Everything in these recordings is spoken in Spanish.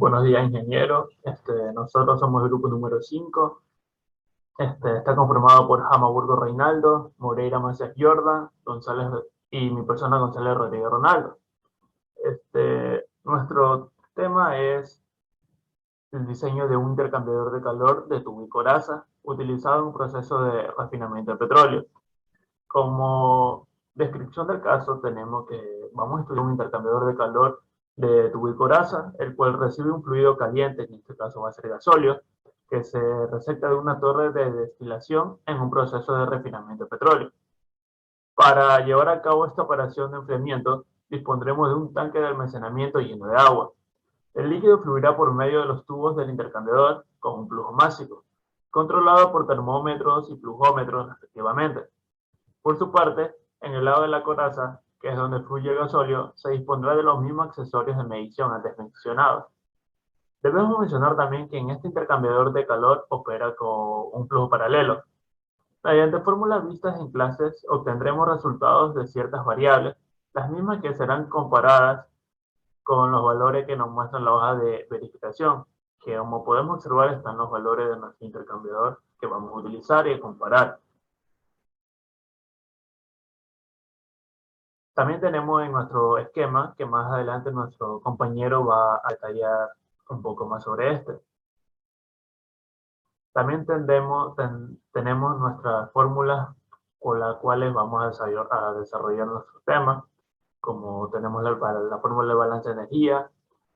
Buenos días, ingeniero. Nosotros somos el grupo número 5. Está conformado por Jamaburgo Reinaldo, Moreira Macías Jordan, González y mi persona González Rodríguez Ronaldo. Nuestro tema es el diseño de un intercambiador de calor de tubo y coraza utilizado en un proceso de refinamiento de petróleo. Como descripción del caso, tenemos que vamos a estudiar un intercambiador de calor de tubo y coraza, el cual recibe un fluido caliente, en este caso va a ser gasóleo, que se receta de una torre de destilación en un proceso de refinamiento de petróleo. Para llevar a cabo esta operación de enfriamiento, dispondremos de un tanque de almacenamiento lleno de agua. El líquido fluirá por medio de los tubos del intercambiador con un flujo másico, controlado por termómetros y plujómetros respectivamente. Por su parte, en el lado de la coraza, que es donde fluye el gasóleo, se dispondrá de los mismos accesorios de medición antes mencionados. Debemos mencionar también que en este intercambiador de calor opera con un flujo paralelo. Mediante fórmulas vistas en clases obtendremos resultados de ciertas variables, las mismas que serán comparadas con los valores que nos muestran la hoja de verificación, que como podemos observar están los valores de nuestro intercambiador que vamos a utilizar y comparar. También tenemos en nuestro esquema, que más adelante nuestro compañero va a detallar un poco más sobre este. También tenemos nuestras fórmulas con las cuales vamos a desarrollar nuestros temas, como tenemos la fórmula de balance de energía,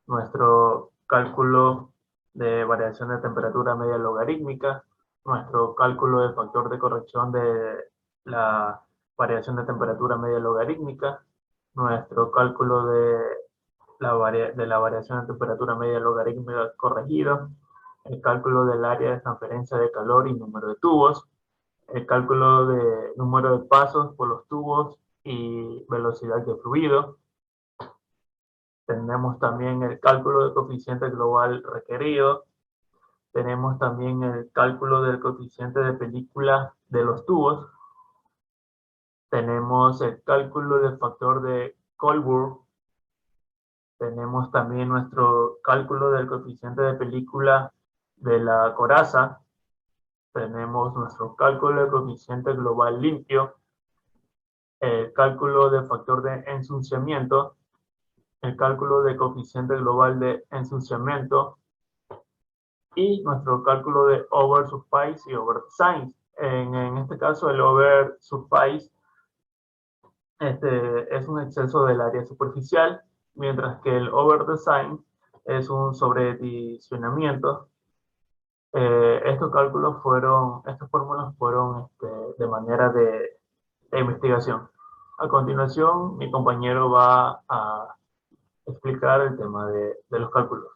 nuestro cálculo de variación de temperatura media logarítmica, nuestro cálculo de factor de corrección de la variación de temperatura media logarítmica, nuestro cálculo de la variación de temperatura media logarítmica corregido, el cálculo del área de transferencia de calor y número de tubos, el cálculo de número de pasos por los tubos y velocidad de fluido. Tenemos también el cálculo del coeficiente global requerido. Tenemos también el cálculo del coeficiente de película de los tubos. Tenemos el cálculo del factor de Colbert. Tenemos también nuestro cálculo del coeficiente de película de la coraza. Tenemos nuestro cálculo del coeficiente global limpio, el cálculo del factor de ensuciamiento, el cálculo del coeficiente global de ensuciamiento y nuestro cálculo de oversurface y overdesign. En este caso, el oversurface es un exceso del área superficial, mientras que el overdesign es un sobredimensionamiento. Estas fórmulas fueron de manera de investigación. A continuación, mi compañero va a explicar el tema de los cálculos.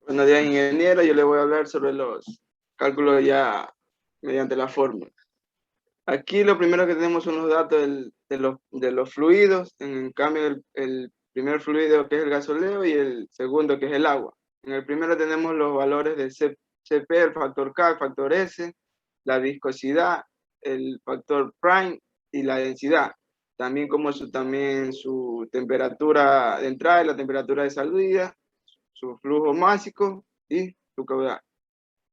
Buenos días, ingeniero. Yo le voy a hablar sobre los cálculos ya mediante la fórmula. Aquí lo primero que tenemos son los datos de los fluidos. En cambio, el primer fluido que es el gasoleo y el segundo que es el agua. En el primero tenemos los valores del CP, el factor K, el factor S, la viscosidad, el factor prime y la densidad. También como su temperatura de entrada y la temperatura de salida, su flujo másico y su caudal.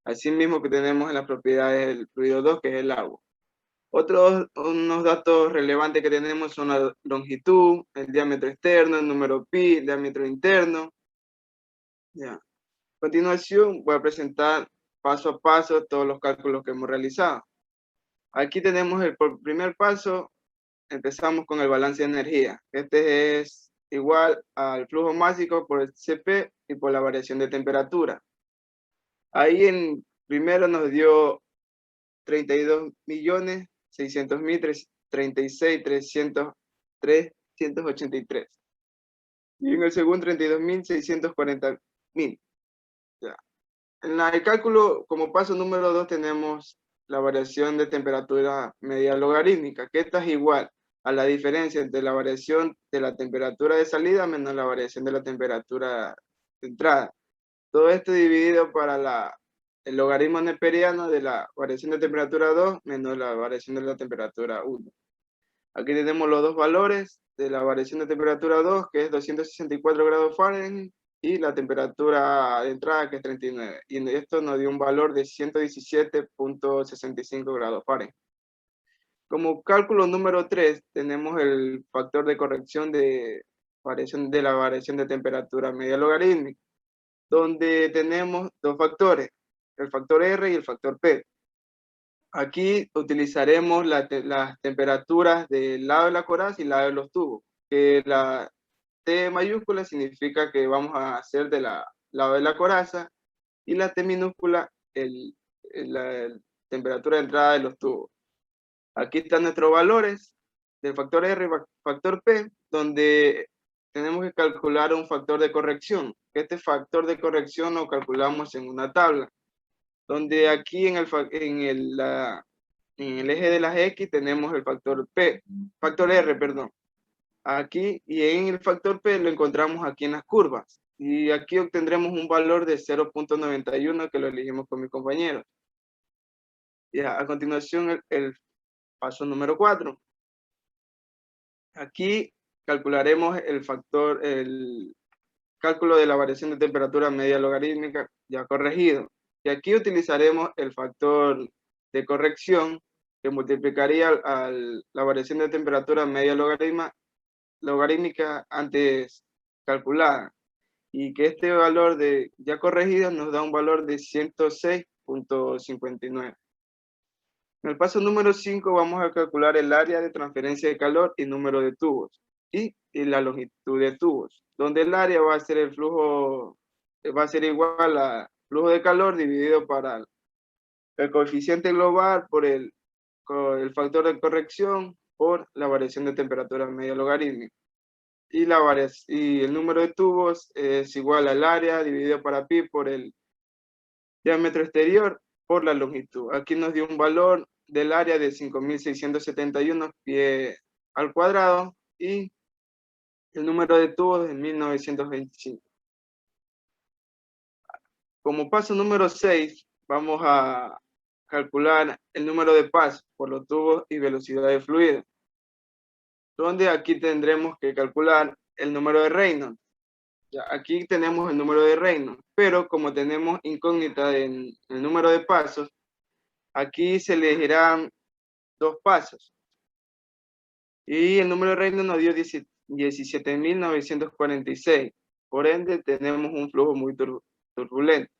Asimismo que tenemos en las propiedades del fluido 2, que es el agua. Unos datos relevantes que tenemos son la longitud, el diámetro externo, el número pi, el diámetro interno. Ya. A continuación voy a presentar paso a paso todos los cálculos que hemos realizado. Aquí tenemos el primer paso, empezamos con el balance de energía. Este es igual al flujo másico por el CP y por la variación de temperatura. Ahí en primero nos dio 32.636.383. Y en el segundo 32.640.000. Ya. En el cálculo, como paso número 2, tenemos la variación de temperatura media logarítmica, que esta es igual a la diferencia entre la variación de la temperatura de salida menos la variación de la temperatura de entrada. Todo esto dividido para el logaritmo neperiano de la variación de temperatura 2 menos la variación de la temperatura 1. Aquí tenemos los dos valores de la variación de temperatura 2, que es 264 grados Fahrenheit, y la temperatura de entrada, que es 39. Y esto nos dio un valor de 117.65 grados Fahrenheit. Como cálculo número 3, tenemos el factor de corrección de la variación de temperatura media logarítmica, donde tenemos dos factores, el factor R y el factor P. Aquí utilizaremos las temperaturas del lado de la coraza y el lado de los tubos, que la T mayúscula significa que vamos a hacer del lado de la coraza, y la T minúscula la temperatura de entrada de los tubos. Aquí están nuestros valores del factor R y factor P, donde tenemos que calcular un factor de corrección. Este factor de corrección lo calculamos en una tabla, donde aquí en el eje de las X tenemos el factor R, perdón. Aquí, y en el factor P lo encontramos aquí en las curvas. Y aquí obtendremos un valor de 0.91 que lo elegimos con mis compañeros. Ya, a continuación el paso número 4. Aquí calcularemos el cálculo de la variación de temperatura media logarítmica ya corregido. Y aquí utilizaremos el factor de corrección que multiplicaría la variación de temperatura media logarítmica antes calculada. Y que este valor de ya corregido nos da un valor de 106.59. En el paso número 5 vamos a calcular el área de transferencia de calor y número de tubos y la longitud de tubos, donde el área va a ser el flujo, va a ser igual a flujo de calor dividido para el coeficiente global por el factor de corrección por la variación de temperatura media logarítmica. Y el número de tubos es igual al área dividido para pi por el diámetro exterior por la longitud. Aquí nos dio un valor del área de 5.671 pie al cuadrado y el número de tubos de 1925. Como paso número 6, vamos a calcular el número de pasos por los tubos y velocidad de fluido, donde aquí tendremos que calcular el número de Reynolds. Ya, aquí tenemos el número de Reynolds, pero como tenemos incógnita en el número de pasos, aquí se elegirán 2 pasos. Y el número de Reynolds nos dio 17.946. Por ende, tenemos un flujo muy turbulento.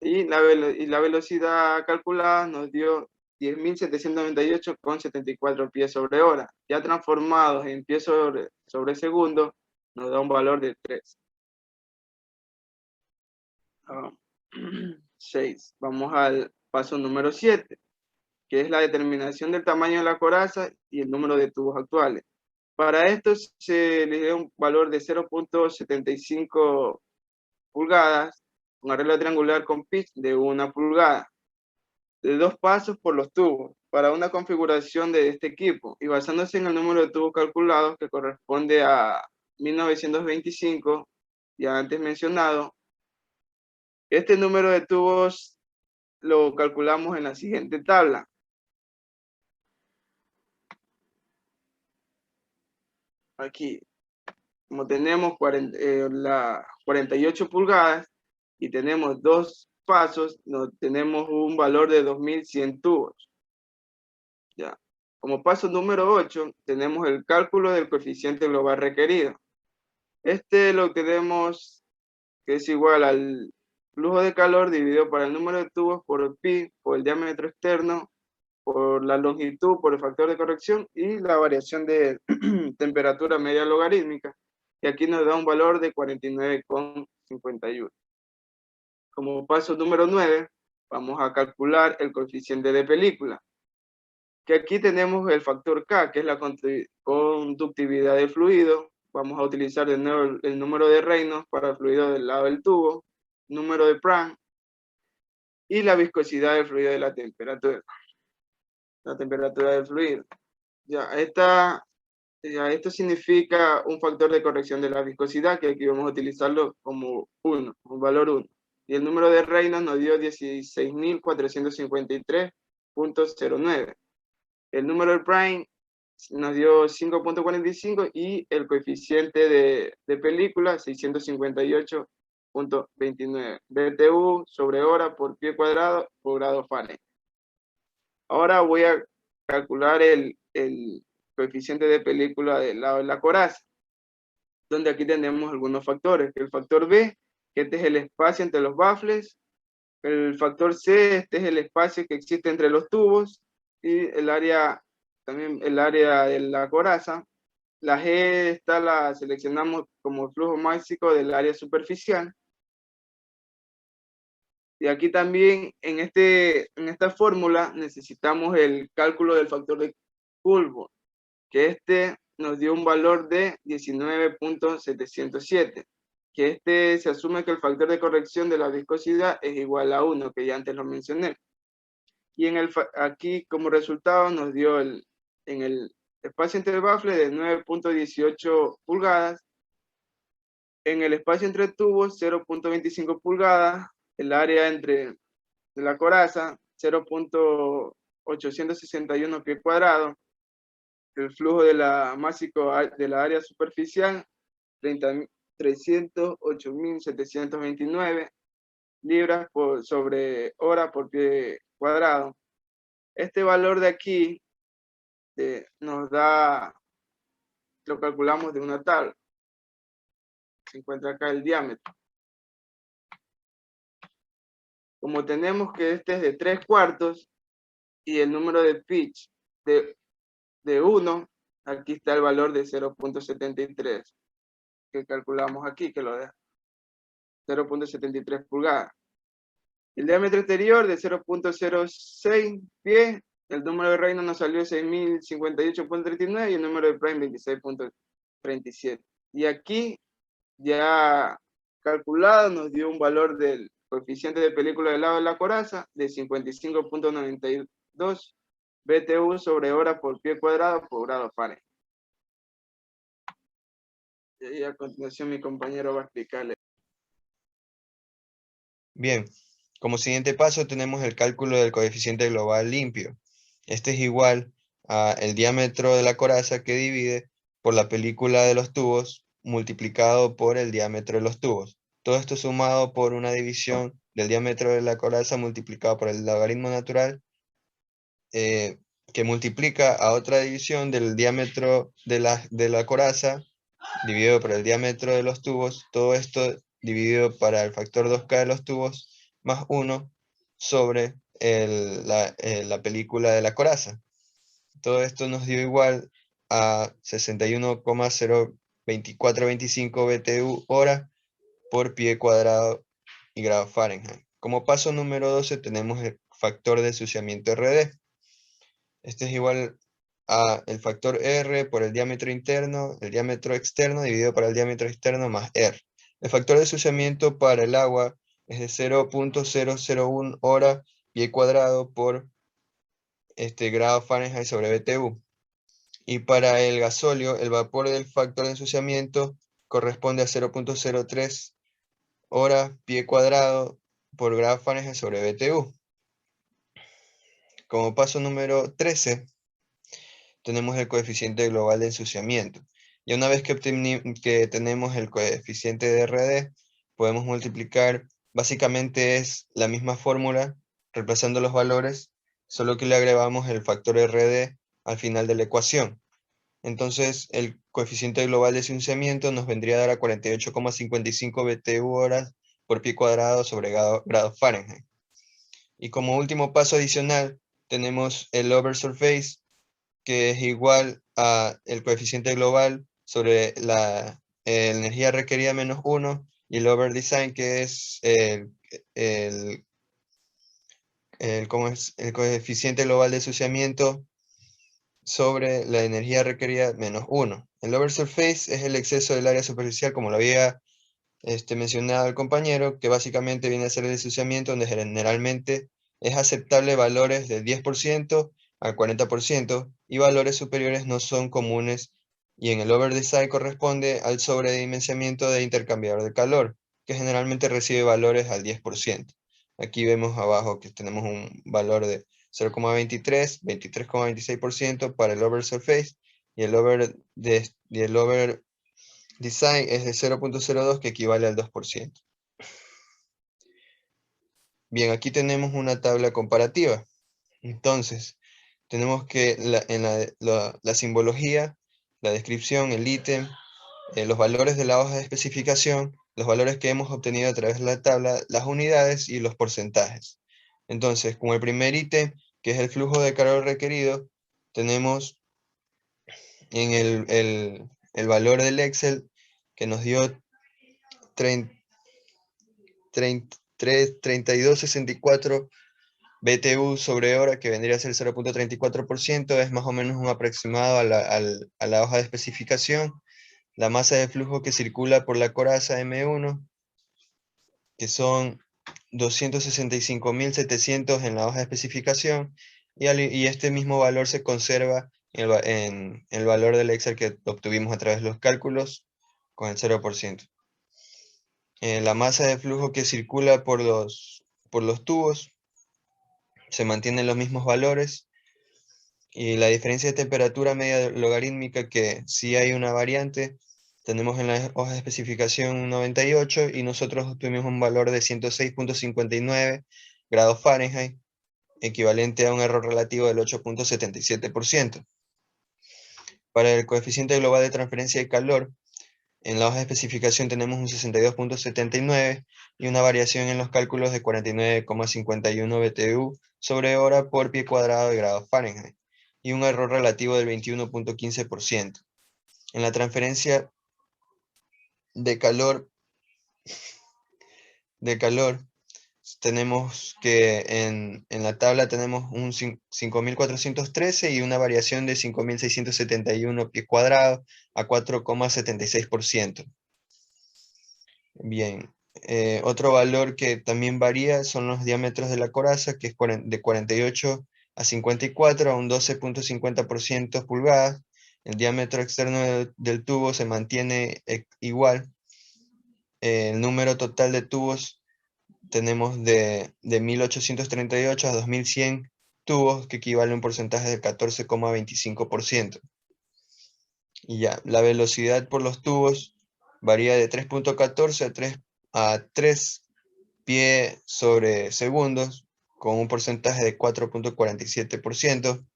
Y la velocidad calculada nos dio 10.798,74 pies sobre hora. Ya transformados en pies sobre segundo, nos da un valor de 3. 6. Vamos al paso número 7, que es la determinación del tamaño de la coraza y el número de tubos actuales. Para esto se le dio un valor de 0.75 pulgadas, un arreglo triangular con pitch de 1 pulgada, de 2 pasos por los tubos, para una configuración de este equipo, y basándose en el número de tubos calculados que corresponde a 1925, ya antes mencionado. Este número de tubos lo calculamos en la siguiente tabla. Aquí, como tenemos 48 pulgadas y tenemos 2 pasos, tenemos un valor de 2.100 tubos. Ya. Como paso número 8, tenemos el cálculo del coeficiente global requerido. Este lo tenemos que es igual al flujo de calor dividido por el número de tubos por pi, por el diámetro externo, por la longitud, por el factor de corrección y la variación de temperatura media logarítmica. Y aquí nos da un valor de 49,51. Como paso número 9, vamos a calcular el coeficiente de película. Que aquí tenemos el factor K, que es la conductividad del fluido. Vamos a utilizar de nuevo el número de Reynolds para el fluido del lado del tubo, número de Prandtl y la viscosidad del fluido de la temperatura del fluido. Esto significa un factor de corrección de la viscosidad, que aquí vamos a utilizarlo como 1, un valor 1. Y el número de Reynolds nos dio 16.453.09. El número de Prandtl nos dio 5.45 y el coeficiente de película 658.29 BTU sobre hora por pie cuadrado por grado Fahrenheit. Ahora voy a calcular el coeficiente de película del lado de la coraza, donde aquí tenemos algunos factores. El factor B, que este es el espacio entre los baffles. El factor C, este es el espacio que existe entre los tubos. Y el área, también el área de la coraza. La G, esta la seleccionamos como flujo máximo del área superficial. Y aquí también, en esta fórmula, necesitamos el cálculo del factor de Coulomb, que este nos dio un valor de 19.707, que se asume que el factor de corrección de la viscosidad es igual a 1, que ya antes lo mencioné. Y aquí como resultado nos dio en el espacio entre el baffle de 9.18 pulgadas, en el espacio entre tubos 0.25 pulgadas, el área de la coraza 0.861 pie cuadrado, el flujo de la másico de la área superficial 308.729 libras sobre hora por pie cuadrado. Este valor de aquí nos da, lo calculamos de una tabla. Se encuentra acá el diámetro. Como tenemos que este es de 3/4 y el número de pitch de 1, aquí está el valor de 0.73 que calculamos aquí, que lo deja 0.73 pulgadas. El diámetro exterior de 0.06 pie, el número de reino nos salió 6.058.39 y el número de prime 26.37. Y aquí ya calculado nos dio un valor del coeficiente de película del lado de la coraza de 55.92 BTU sobre hora por pie cuadrado por grado Fahrenheit. Y a continuación mi compañero va a explicarle. Bien, como siguiente paso tenemos el cálculo del coeficiente global limpio. Este es igual al diámetro de la coraza que divide por la película de los tubos multiplicado por el diámetro de los tubos. Todo esto sumado por una división del diámetro de la coraza multiplicado por el logaritmo natural que multiplica a otra división del diámetro de la coraza dividido por el diámetro de los tubos. Todo esto dividido para el factor 2K de los tubos más 1 sobre la película de la coraza. Todo esto nos dio igual a 61,02425 BTU hora por pie cuadrado y grado Fahrenheit. Como paso número 12 tenemos el factor de ensuciamiento RD. Este es igual a el factor R por el diámetro interno, el diámetro externo dividido por el diámetro externo más R. El factor de ensuciamiento para el agua es de 0.001 hora pie cuadrado por grado Fahrenheit sobre BTU. Y para el gasóleo, el vapor del factor de ensuciamiento corresponde a 0.03 hora pie cuadrado por grado Fahrenheit sobre BTU. Como paso número 13, tenemos el coeficiente global de ensuciamiento. Y una vez que tenemos el coeficiente de RD, podemos multiplicar, básicamente es la misma fórmula, reemplazando los valores, solo que le agregamos el factor RD al final de la ecuación. Entonces, el coeficiente global de ensuciamiento nos vendría a dar a 48,55 BTU horas por pie cuadrado sobre grado Fahrenheit. Y como último paso adicional, tenemos el oversurface, que es igual a el coeficiente global sobre la energía requerida menos 1, y el overdesign, que es el coeficiente global de ensuciamiento sobre la energía requerida menos 1. El oversurface es el exceso del área superficial, como lo había mencionado el compañero, que básicamente viene a ser el ensuciamiento donde generalmente es aceptable valores del 10% al 40% y valores superiores no son comunes, y en el overdesign corresponde al sobredimensionamiento de intercambiador de calor, que generalmente recibe valores al 10%. Aquí vemos abajo que tenemos un valor de 0,23, 23,26% para el oversurface y el over design es de 0.02, que equivale al 2%. Bien, aquí tenemos una tabla comparativa. Entonces, tenemos que la simbología, la descripción, el ítem, los valores de la hoja de especificación, los valores que hemos obtenido a través de la tabla, las unidades y los porcentajes. Entonces, como el primer ítem, que es el flujo de calor requerido, tenemos en el valor del Excel que nos dio 3264 BTU sobre hora, que vendría a ser 0.34%, es más o menos un aproximado a la hoja de especificación. La masa de flujo que circula por la coraza M1, que son 265.700 en la hoja de especificación, y este mismo valor se conserva en el valor del Excel que obtuvimos a través de los cálculos con el 0%. La masa de flujo que circula por los tubos se mantienen los mismos valores, y la diferencia de temperatura media logarítmica, que sí hay una variante, tenemos en la hoja de especificación 98 y nosotros obtuvimos un valor de 106.59 grados Fahrenheit, equivalente a un error relativo del 8.77%. Para el coeficiente global de transferencia de calor, en la hoja de especificación tenemos un 62.79 y una variación en los cálculos de 49,51 BTU sobre hora por pie cuadrado de grados Fahrenheit, y un error relativo del 21.15%. En la transferencia de calor, tenemos que en la tabla tenemos un 5.413 y una variación de 5.671 pies cuadrados a 4,76%. Bien, otro valor que también varía son los diámetros de la coraza, que es de 48 a 54 a un 12.50% pulgadas. El diámetro externo del tubo se mantiene igual. El número total de tubos tenemos de 1.838 a 2.100 tubos, que equivale a un porcentaje del 14,25%. Y ya, la velocidad por los tubos varía de 3.14 a 3 pies sobre segundos, con un porcentaje de 4.47%.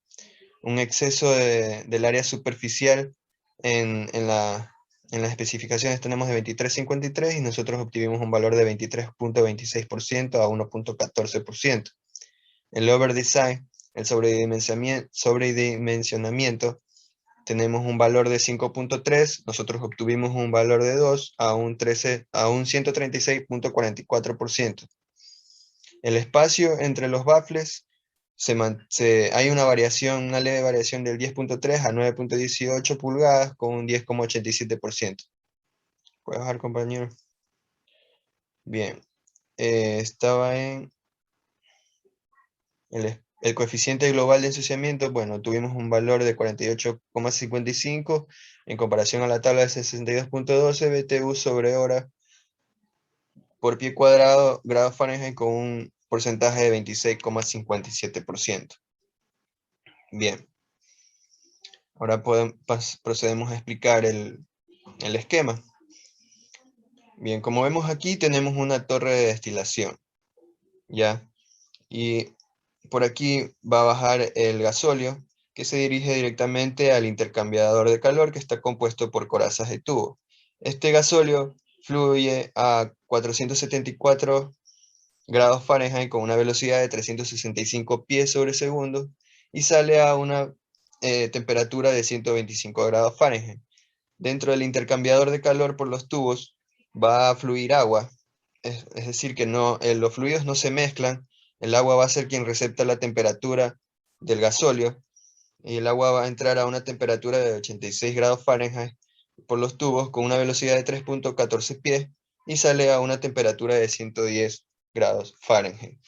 Un exceso del área superficial en las especificaciones tenemos de 23.53 y nosotros obtuvimos un valor de 23.26% a 1.14%. El overdesign, el sobredimensionamiento, tenemos un valor de 5.3, nosotros obtuvimos un valor de 2 a un 136.44%. El espacio entre los baffles, hay una leve variación del 10.3 a 9.18 pulgadas con un 10,87%. ¿Puedes bajar, compañero? Bien, estaba en el coeficiente global de ensuciamiento. Bueno, tuvimos un valor de 48,55 en comparación a la tabla de 62.12 BTU sobre hora por pie cuadrado, grados Fahrenheit, con un porcentaje de 26,57%. Bien. Ahora procedemos a explicar el esquema. Bien, como vemos aquí tenemos una torre de destilación, ¿ya? Y por aquí va a bajar el gasóleo, que se dirige directamente al intercambiador de calor, que está compuesto por corazas de tubo. Este gasóleo fluye a 474 grados Fahrenheit con una velocidad de 365 pies sobre segundo y sale a una temperatura de 125 grados Fahrenheit. Dentro del intercambiador de calor por los tubos va a fluir agua, es decir, que los fluidos no se mezclan. El agua va a ser quien recepta la temperatura del gasóleo, y el agua va a entrar a una temperatura de 86 grados Fahrenheit por los tubos con una velocidad de 3.14 pies y sale a una temperatura de 110 grados Fahrenheit.